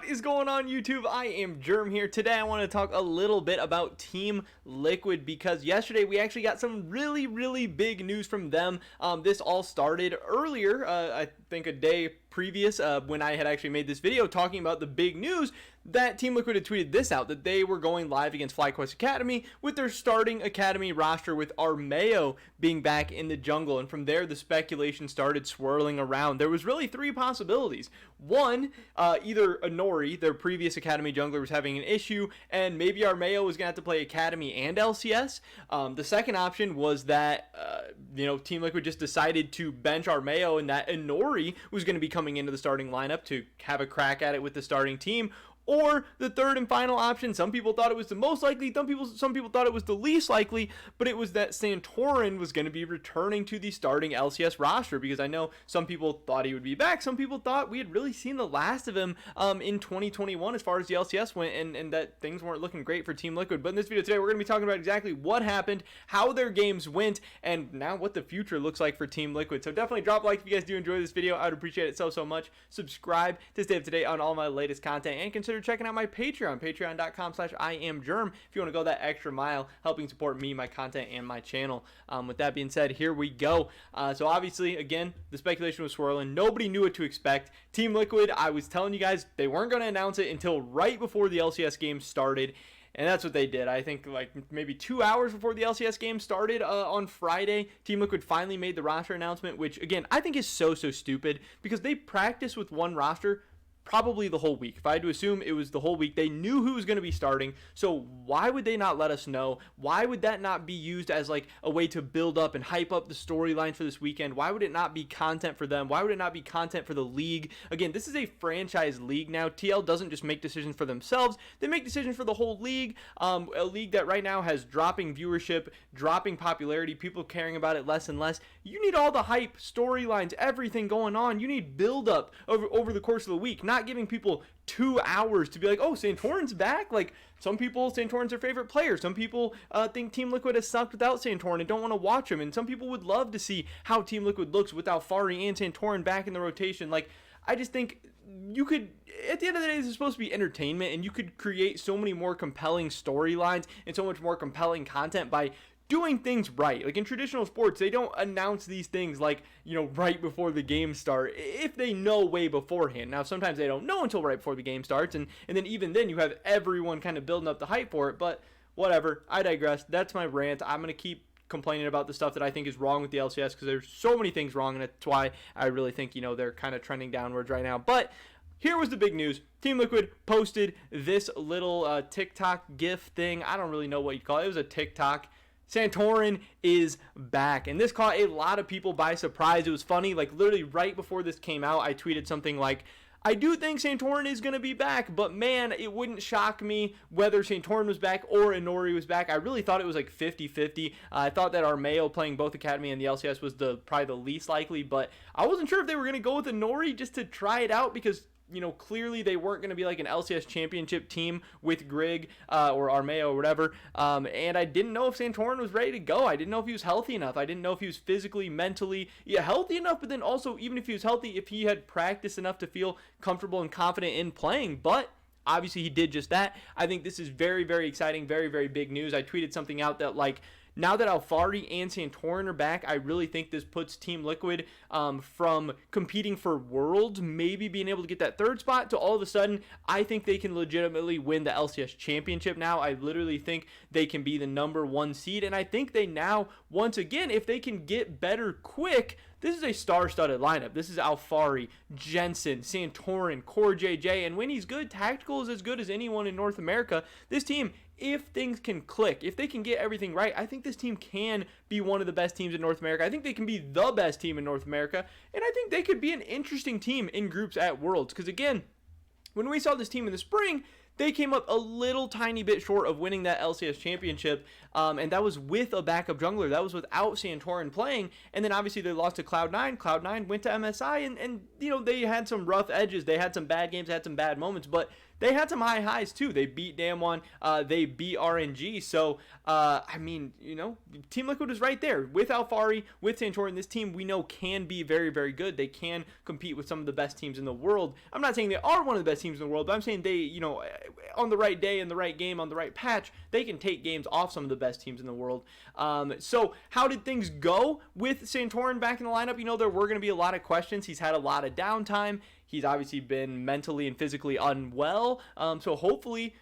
What is going on, YouTube? I am Germ here. Today I want to talk a little bit about Team Liquid because yesterday we actually got some really big news from them. This all started earlier, I think a day previous, when I had actually made this video talking about the big news that Team Liquid had tweeted this out, that they were going live against FlyQuest Academy with their starting Academy roster, with Armeo being back in the jungle. And from there, the speculation started swirling around. There was really three possibilities. One, either Inori, their previous Academy jungler, was having an issue, and maybe Armeo was going to have to play Academy and LCS. The second option was that, Team Liquid just decided to bench Armeo, and that Inori was going to be coming into the starting lineup to have a crack at it with the starting team. Or the third and final option, some people thought it was the most likely, some people thought it was the least likely, but it was that SANTORIN was going to be returning to the starting LCS roster, because I know some people thought he would be back. Some people thought we had really seen the last of him in 2021 as far as the LCS went, and that things weren't looking great for Team Liquid. But in this video today, we're going to be talking about exactly what happened, how their games went, and now what the future looks like for Team Liquid. So definitely drop a like if you guys do enjoy this video. I would appreciate it so much. Subscribe to stay up to date on all my latest content, and consider checking out my Patreon, patreon.com/IamGerm, if you want to go that extra mile helping support me, my content, and my channel. With that being said, here we go. So obviously, again, the speculation was swirling. Nobody knew what to expect. Team Liquid, I was telling you guys, they weren't going to announce it until right before the LCS game started. And that's what they did. I think like maybe 2 hours before the LCS game started on Friday, Team Liquid finally made the roster announcement, which, again, I think is so stupid, because they practiced with one roster probably the whole week. If I had to assume, it was the whole week. They knew who was going to be starting, so why would they not let us know? Why would that not be used as like a way to build up and hype up the storyline for this weekend? Why would it not be content for them? Why would it not be content for the league? Again, this is a franchise league now. TL doesn't just make decisions for themselves. They make decisions for the whole league. A league that right now has dropping viewership, dropping popularity, people caring about it less and less. You need all the hype, storylines, everything going on. You need build up over the course of the week, not giving people 2 hours to be like, oh, SANTORIN's back. Like, some people, SANTORIN's their favorite player. Some people think Team Liquid has sucked without SANTORIN and don't want to watch him. And some people would love to see how Team Liquid looks with Alfari and SANTORIN back in the rotation. Like, I just think you could, at the end of the day, this is supposed to be entertainment, and you could create so many more compelling storylines and so much more compelling content by doing things right. Like in traditional sports, they don't announce these things like, right before the game start, if they know way beforehand. Now, sometimes they don't know until right before the game starts, and then even then you have everyone kind of building up the hype for it. But whatever, I digress. That's my rant. I'm going to keep complaining about the stuff that I think is wrong with the LCS, because there's so many things wrong, and that's why I really think, they're kind of trending downwards right now. But here was the big news. Team Liquid posted this little TikTok GIF thing. I don't really know what you'd call it. It was a TikTok. SANTORIN is back, and this caught a lot of people by surprise. It was funny, like literally right before this came out, I tweeted something like, I do think SANTORIN is going to be back, but man, it wouldn't shock me whether SANTORIN was back or Inori was back. I really thought it was like 50-50. I thought that Armeo playing both Academy and the LCS was probably the least likely, but I wasn't sure if they were going to go with Inori just to try it out, because clearly they weren't going to be like an LCS championship team with Grig or Armeo or whatever. And I didn't know if SANTORIN was ready to go. I didn't know if he was healthy enough. I didn't know if he was physically, mentally, healthy enough, but then also, even if he was healthy, if he had practiced enough to feel comfortable and confident in playing. But obviously he did just that. I think this is very exciting, very big news. I tweeted something out that, like, now that Alfari and SANTORIN are back, I really think this puts Team Liquid from competing for Worlds, maybe being able to get that third spot, to all of a sudden, I think they can legitimately win the LCS championship now. I literally think they can be the #1 seed, and I think they now, once again, if they can get better quick, this is a star-studded lineup. This is Alfari, Jensen, SANTORIN, Core JJ, and when he's good, Tactical is as good as anyone in North America. This team, if things can click, if they can get everything right, I think this team can be one of the best teams in North America. I think they can be the best team in North America, and I think they could be an interesting team in groups at Worlds, because again, when we saw this team in the spring, they came up a little tiny bit short of winning that LCS championship, and that was with a backup jungler. That was without Santorin playing, and then obviously they lost to Cloud9. Cloud9 went to MSI, and they had some rough edges. They had some bad games, they had some bad moments, but they had some high highs too. They beat Damwon, they beat RNG. So, Team Liquid is right there with Alphari, with Santorin. This team we know can be very, very good. They can compete with some of the best teams in the world. I'm not saying they are one of the best teams in the world, but I'm saying they, on the right day, in the right game, on the right patch, they can take games off some of the best teams in the world. So how did things go with Santorin back in the lineup? There were going to be a lot of questions. He's had a lot of downtime. He's obviously been mentally and physically unwell. So hopefully,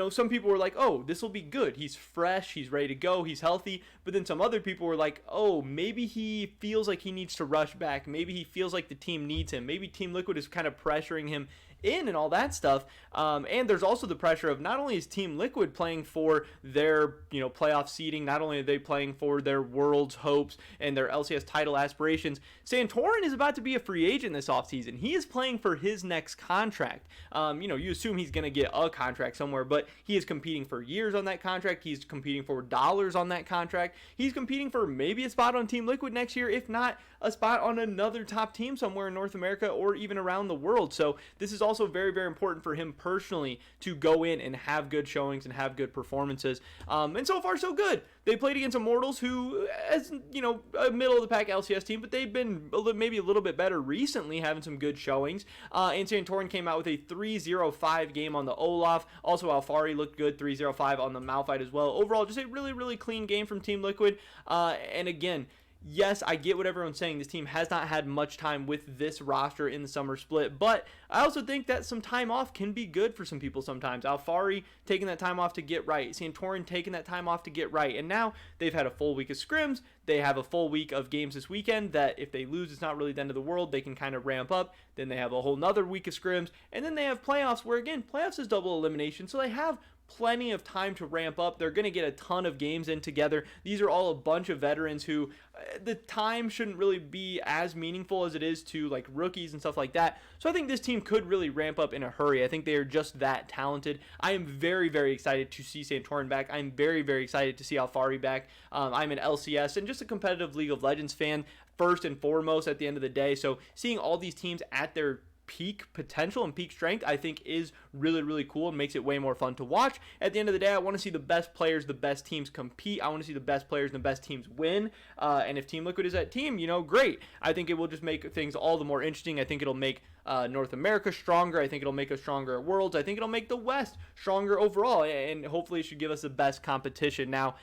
some people were like, oh, this will be good. He's fresh. He's ready to go. He's healthy. But then some other people were like, oh, maybe he feels like he needs to rush back. Maybe he feels like the team needs him. Maybe Team Liquid is kind of pressuring him in and all that stuff. And there's also the pressure of not only is Team Liquid playing for their, playoff seeding, not only are they playing for their world's hopes and their LCS title aspirations, Santorin is about to be a free agent this offseason. He is playing for his next contract. You assume he's going to get a contract somewhere, but he is competing for years on that contract. He's competing for dollars on that contract. He's competing for maybe a spot on Team Liquid next year, if not a spot on another top team somewhere in North America or even around the world. So this is also very, very important for him personally to go in and have good showings and have good performances. And so far, so good. They played against Immortals, who, as a middle of the pack LCS team, but they've been maybe a little bit better recently, having some good showings. And Santorin came out with a 3-0-5 game on the Olaf. Also, Alphari looked good, 3-0-5 on the Malphite as well. Overall, just a really, really clean game from Team Liquid. And again, yes, I get what everyone's saying. This team has not had much time with this roster in the summer split, but I also think that some time off can be good for some people sometimes. Alphari taking that time off to get right, Santorin taking that time off to get right, and now they've had a full week of scrims. They have a full week of games this weekend that if they lose, it's not really the end of the world. They can kind of ramp up. Then they have a whole nother week of scrims, and then they have playoffs where, again, playoffs is double elimination, so they have plenty of time to ramp up. They're going to get a ton of games in together. These are all a bunch of veterans who the time shouldn't really be as meaningful as it is to like rookies and stuff like that. So I think this team could really ramp up in a hurry. I think they are just that talented. I am very, very excited to see Santorin back. I'm very, very excited to see Alphari back. I'm an LCS and just a competitive League of Legends fan first and foremost at the end of the day. So seeing all these teams at their peak potential and peak strength, I think is really, really cool and makes it way more fun to watch. At the end of the day, I want to see the best players, the best teams compete. I want to see the best players and the best teams win. And if Team Liquid is that team, great. I think it will just make things all the more interesting. I think it'll make North America stronger. I think it'll make us stronger at Worlds. I think it'll make the West stronger overall, and hopefully it should give us the best competition. Now,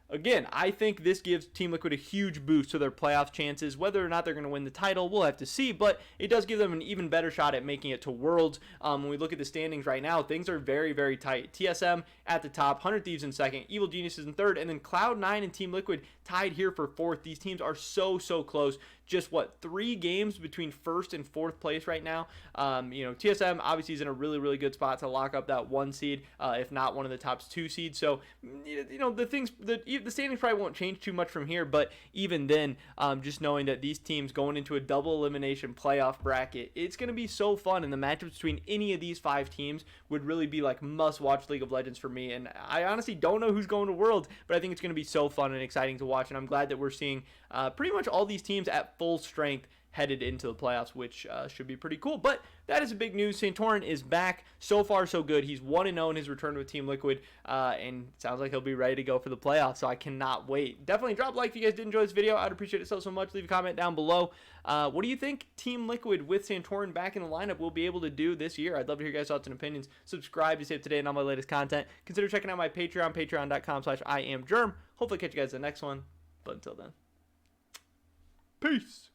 again, I think this gives Team Liquid a huge boost to their playoff chances. Whether or not they're going to win the title, we'll have to see, but it does give them an even better shot at making it to Worlds. When we look at the standings right now, things are very, very tight. TSM at the top, 100 Thieves in second, Evil Geniuses in third, and then Cloud9 and Team Liquid tied here for fourth. These teams are so, so close. Just 3 games between first and fourth place right now. TSM obviously is in a really, really good spot to lock up that 1 seed, if not one of the top 2 seeds. So, the standings probably won't change too much from here, but even then, just knowing that these teams going into a double elimination playoff bracket, it's going to be so fun, and the matchups between any of these 5 teams would really be like must-watch League of Legends for me, and I honestly don't know who's going to Worlds, but I think it's going to be so fun and exciting to watch, and I'm glad that we're seeing pretty much all these teams at full strength headed into the playoffs, which should be pretty cool. But that is a big news. Santorin is back. So far, so good. He's 1-0 in his return with Team Liquid, and sounds like he'll be ready to go for the playoffs, so I cannot wait. Definitely drop a like if you guys did enjoy this video. I'd appreciate it so, so much. Leave a comment down below. What do you think Team Liquid with Santorin back in the lineup will be able to do this year? I'd love to hear your guys' thoughts and opinions. Subscribe to stay up to date on all my latest content. Consider checking out my Patreon, patreon.com/IamGerm. Hopefully catch you guys in the next one. But until then, peace.